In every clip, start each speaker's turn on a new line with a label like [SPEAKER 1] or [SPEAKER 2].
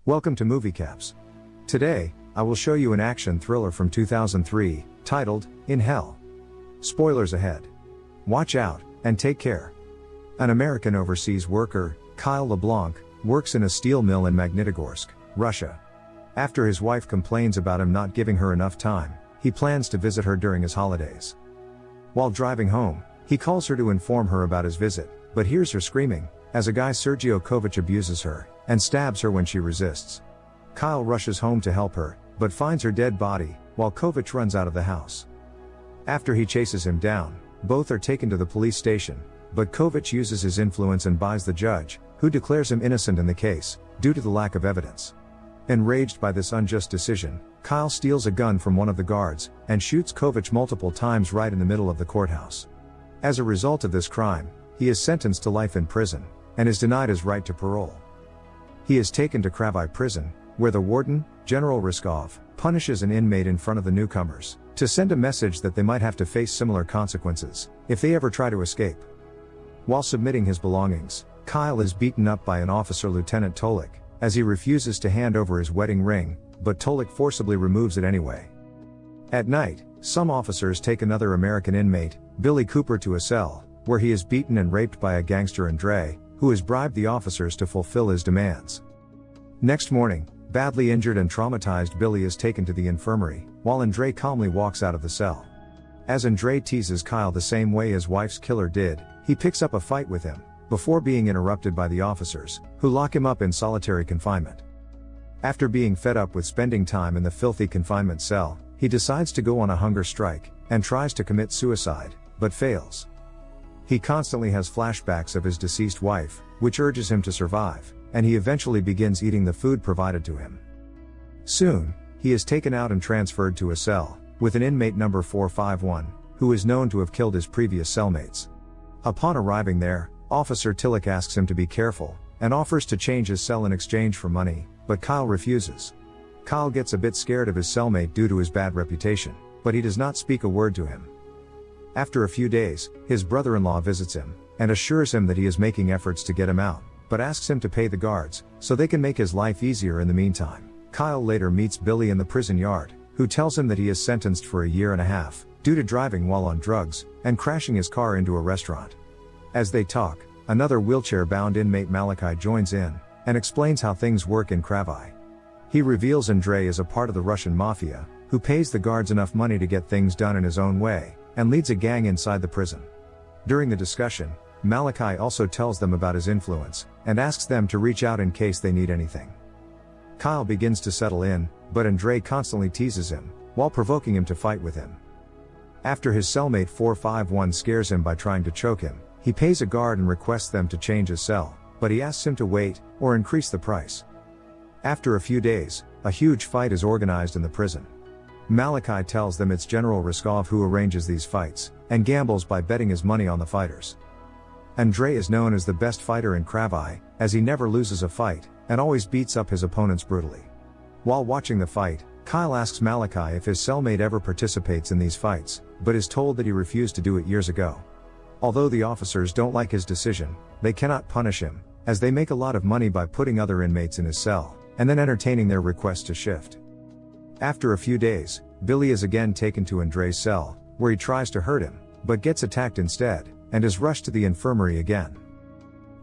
[SPEAKER 1] Welcome to Movie Caps. Today, I will show you an action thriller from 2003, titled, In Hell. Spoilers ahead. Watch out, and take care. An American overseas worker, Kyle LeBlanc, works in a steel mill in Magnitogorsk, Russia. After his wife complains about him not giving her enough time, he plans to visit her during his holidays. While driving home, he calls her to inform her about his visit, but hears her screaming, as a guy Sergio Kovac abuses her, and stabs her when she resists. Kyle rushes home to help her, but finds her dead body, while Kovac runs out of the house. After he chases him down, both are taken to the police station, but Kovac uses his influence and buys the judge, who declares him innocent in the case, due to the lack of evidence. Enraged by this unjust decision, Kyle steals a gun from one of the guards, and shoots Kovac multiple times right in the middle of the courthouse. As a result of this crime, he is sentenced to life in prison, and is denied his right to parole. He is taken to Kravai prison, where the warden, General Ryskov, punishes an inmate in front of the newcomers, to send a message that they might have to face similar consequences, if they ever try to escape. While submitting his belongings, Kyle is beaten up by an officer, Lieutenant Tolik, as he refuses to hand over his wedding ring, but Tolik forcibly removes it anyway. At night, some officers take another American inmate, Billy Cooper, to a cell, where he is beaten and raped by a gangster, Andre, who has bribed the officers to fulfill his demands. Next morning, badly injured and traumatized Billy is taken to the infirmary, while Andre calmly walks out of the cell. As Andre teases Kyle the same way his wife's killer did, he picks up a fight with him, before being interrupted by the officers, who lock him up in solitary confinement. After being fed up with spending time in the filthy confinement cell, he decides to go on a hunger strike, and tries to commit suicide, but fails. He constantly has flashbacks of his deceased wife, which urges him to survive, and he eventually begins eating the food provided to him. Soon, he is taken out and transferred to a cell, with an inmate number 451, who is known to have killed his previous cellmates. Upon arriving there, Officer Tillich asks him to be careful, and offers to change his cell in exchange for money, but Kyle refuses. Kyle gets a bit scared of his cellmate due to his bad reputation, but he does not speak a word to him. After a few days, his brother-in-law visits him, and assures him that he is making efforts to get him out, but asks him to pay the guards, so they can make his life easier in the meantime. Kyle later meets Billy in the prison yard, who tells him that he is sentenced for a year and a half, due to driving while on drugs, and crashing his car into a restaurant. As they talk, another wheelchair-bound inmate, Malachi, joins in, and explains how things work in Kravai. He reveals Andre is a part of the Russian mafia, who pays the guards enough money to get things done in his own way, and leads a gang inside the prison. During the discussion, Malachi also tells them about his influence, and asks them to reach out in case they need anything. Kyle begins to settle in, but Andre constantly teases him, while provoking him to fight with him. After his cellmate 451 scares him by trying to choke him, he pays a guard and requests them to change his cell, but he asks him to wait, or increase the price. After a few days, a huge fight is organized in the prison. Malachi tells them it's General Ryskov who arranges these fights, and gambles by betting his money on the fighters. Andre is known as the best fighter in Kravai, as he never loses a fight, and always beats up his opponents brutally. While watching the fight, Kyle asks Malachi if his cellmate ever participates in these fights, but is told that he refused to do it years ago. Although the officers don't like his decision, they cannot punish him, as they make a lot of money by putting other inmates in his cell, and then entertaining their request to shift. After a few days, Billy is again taken to Andre's cell, where he tries to hurt him, but gets attacked instead, and is rushed to the infirmary again.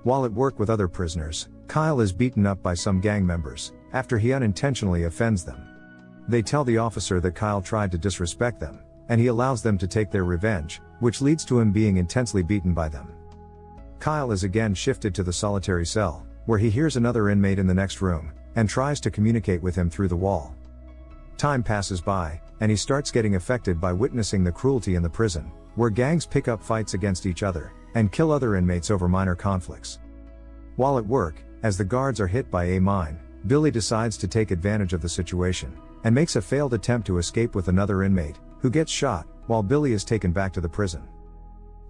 [SPEAKER 1] While at work with other prisoners, Kyle is beaten up by some gang members, after he unintentionally offends them. They tell the officer that Kyle tried to disrespect them, and he allows them to take their revenge, which leads to him being intensely beaten by them. Kyle is again shifted to the solitary cell, where he hears another inmate in the next room, and tries to communicate with him through the wall. Time passes by, and he starts getting affected by witnessing the cruelty in the prison, where gangs pick up fights against each other, and kill other inmates over minor conflicts. While at work, as the guards are hit by a mine, Billy decides to take advantage of the situation, and makes a failed attempt to escape with another inmate, who gets shot, while Billy is taken back to the prison.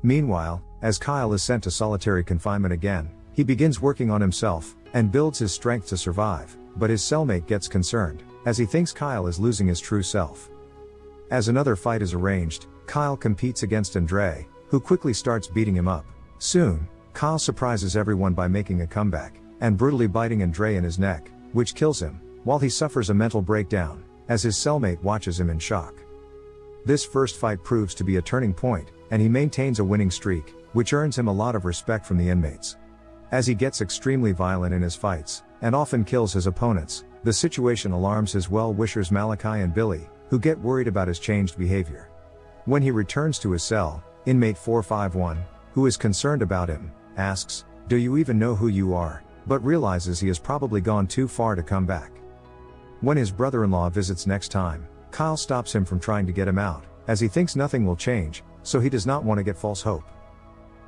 [SPEAKER 1] Meanwhile, as Kyle is sent to solitary confinement again, he begins working on himself, and builds his strength to survive, but his cellmate gets concerned, as he thinks Kyle is losing his true self. As another fight is arranged, Kyle competes against Andre, who quickly starts beating him up. Soon, Kyle surprises everyone by making a comeback, and brutally biting Andre in his neck, which kills him, while he suffers a mental breakdown, as his cellmate watches him in shock. This first fight proves to be a turning point, and he maintains a winning streak, which earns him a lot of respect from the inmates. As he gets extremely violent in his fights, and often kills his opponents, the situation alarms his well-wishers Malachi and Billy, who get worried about his changed behavior. When he returns to his cell, inmate 451, who is concerned about him, asks, "Do you even know who you are?" but realizes he has probably gone too far to come back. When his brother-in-law visits next time, Kyle stops him from trying to get him out, as he thinks nothing will change, so he does not want to get false hope.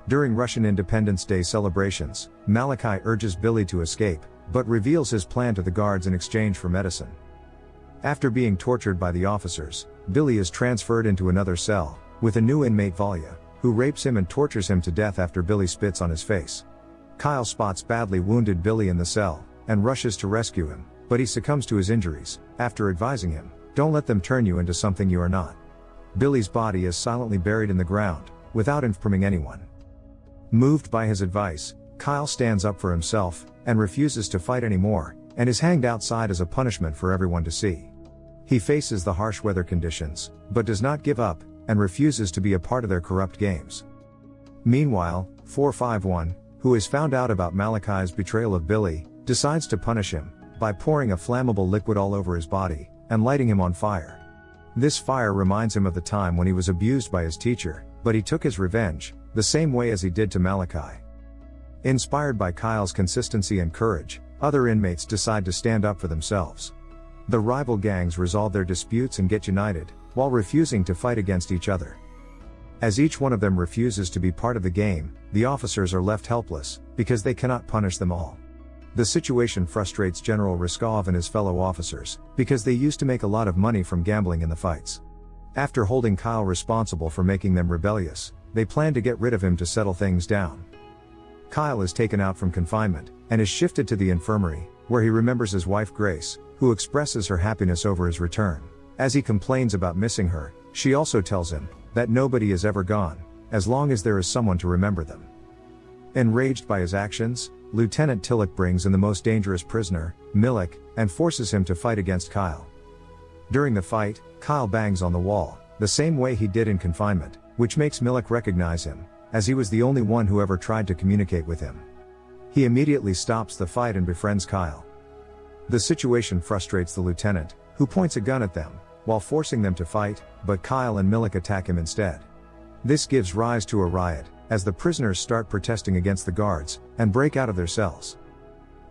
[SPEAKER 1] During Russian Independence Day celebrations, Malachi urges Billy to escape, but reveals his plan to the guards in exchange for medicine. After being tortured by the officers, Billy is transferred into another cell, with a new inmate Valya, who rapes him and tortures him to death after Billy spits on his face. Kyle spots badly wounded Billy in the cell, and rushes to rescue him, but he succumbs to his injuries, after advising him, "Don't let them turn you into something you are not." Billy's body is silently buried in the ground, without informing anyone. Moved by his advice, Kyle stands up for himself, and refuses to fight anymore, and is hanged outside as a punishment for everyone to see. He faces the harsh weather conditions, but does not give up, and refuses to be a part of their corrupt games. Meanwhile, 451, who has found out about Malachi's betrayal of Billy, decides to punish him, by pouring a flammable liquid all over his body, and lighting him on fire. This fire reminds him of the time when he was abused by his teacher, but he took his revenge, the same way as he did to Malachi. Inspired by Kyle's consistency and courage, other inmates decide to stand up for themselves. The rival gangs resolve their disputes and get united, while refusing to fight against each other. As each one of them refuses to be part of the game, the officers are left helpless, because they cannot punish them all. The situation frustrates General Ryskov and his fellow officers, because they used to make a lot of money from gambling in the fights. After holding Kyle responsible for making them rebellious, they plan to get rid of him to settle things down. Kyle is taken out from confinement, and is shifted to the infirmary, where he remembers his wife Grace, who expresses her happiness over his return. As he complains about missing her, she also tells him that nobody is ever gone, as long as there is someone to remember them. Enraged by his actions, Lieutenant Tillich brings in the most dangerous prisoner, Milik, and forces him to fight against Kyle. During the fight, Kyle bangs on the wall, the same way he did in confinement, which makes Milik recognize him, as he was the only one who ever tried to communicate with him. He immediately stops the fight and befriends Kyle. The situation frustrates the lieutenant, who points a gun at them, while forcing them to fight, but Kyle and Milik attack him instead. This gives rise to a riot, as the prisoners start protesting against the guards, and break out of their cells.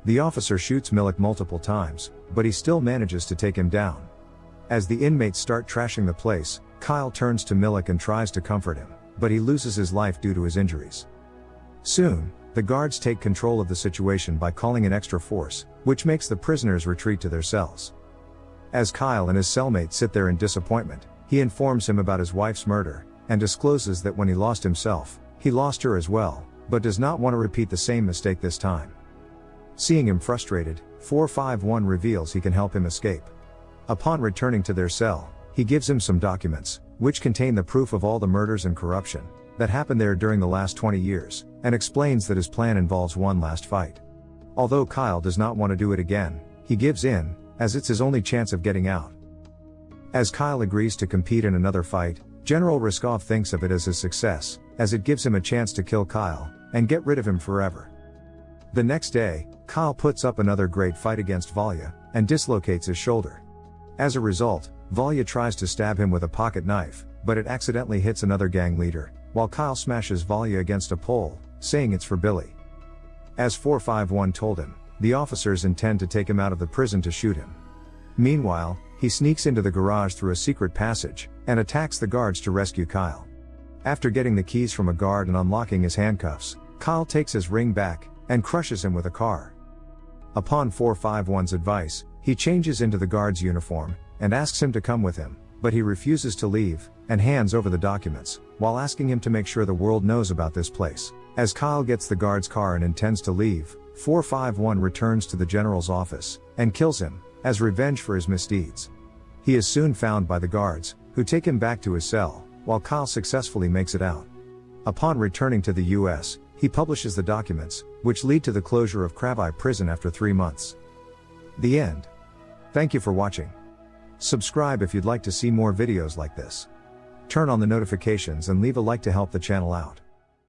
[SPEAKER 1] The officer shoots Milik multiple times, but he still manages to take him down. As the inmates start trashing the place, Kyle turns to Milik and tries to comfort him, but he loses his life due to his injuries. Soon, the guards take control of the situation by calling in extra force, which makes the prisoners retreat to their cells. As Kyle and his cellmate sit there in disappointment, he informs him about his wife's murder, and discloses that when he lost himself, he lost her as well, but does not want to repeat the same mistake this time. Seeing him frustrated, 451 reveals he can help him escape. Upon returning to their cell, he gives him some documents, which contain the proof of all the murders and corruption that happened there during the last 20 years, and explains that his plan involves one last fight. Although Kyle does not want to do it again, he gives in, as it's his only chance of getting out. As Kyle agrees to compete in another fight, General Ryskov thinks of it as his success, as it gives him a chance to kill Kyle, and get rid of him forever. The next day, Kyle puts up another great fight against Valya, and dislocates his shoulder. As a result, Valya tries to stab him with a pocket knife, but it accidentally hits another gang leader, while Kyle smashes Valya against a pole, saying it's for Billy. As 451 told him, the officers intend to take him out of the prison to shoot him. Meanwhile, he sneaks into the garage through a secret passage, and attacks the guards to rescue Kyle. After getting the keys from a guard and unlocking his handcuffs, Kyle takes his ring back, and crushes him with a car. Upon 451's advice, he changes into the guard's uniform, and asks him to come with him, but he refuses to leave, and hands over the documents, while asking him to make sure the world knows about this place. As Kyle gets the guard's car and intends to leave, 451 returns to the general's office, and kills him, as revenge for his misdeeds. He is soon found by the guards, who take him back to his cell, while Kyle successfully makes it out. Upon returning to the US, he publishes the documents, which lead to the closure of Krabi prison after 3 months. The end. Thank you for watching. Subscribe if you'd like to see more videos like this. Turn on the notifications and leave a like to help the channel out.